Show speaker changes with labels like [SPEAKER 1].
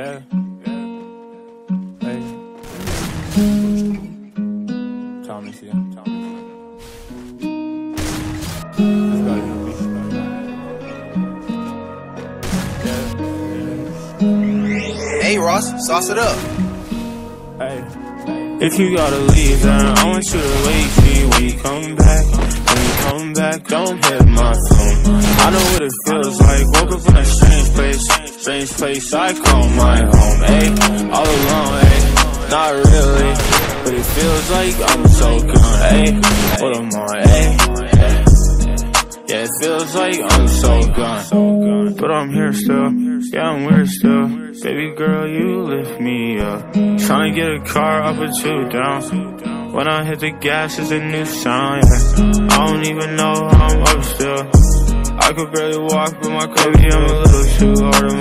[SPEAKER 1] Yeah. Hey. Tommy, see him.
[SPEAKER 2] Hey Ross, sauce it up.
[SPEAKER 1] Hey. If you gotta leave, then I want you to wake me when you come back. When you come back, don't hit my phone. I know what it feels like. Woke up in a strange place I call my home. Ayy, all alone, ayy, not really, but it feels like I'm so gone. Ayy, what am I, ayy? Yeah, it feels like I'm so gone, but I'm here still. Yeah, I'm weird still. Baby girl, you lift me up. Tryna get a car, I'll put you down. When I hit the gas, it's a new sound, yeah. I don't even know how I'm up still. I could barely walk, but my baby, I'm a little too hard on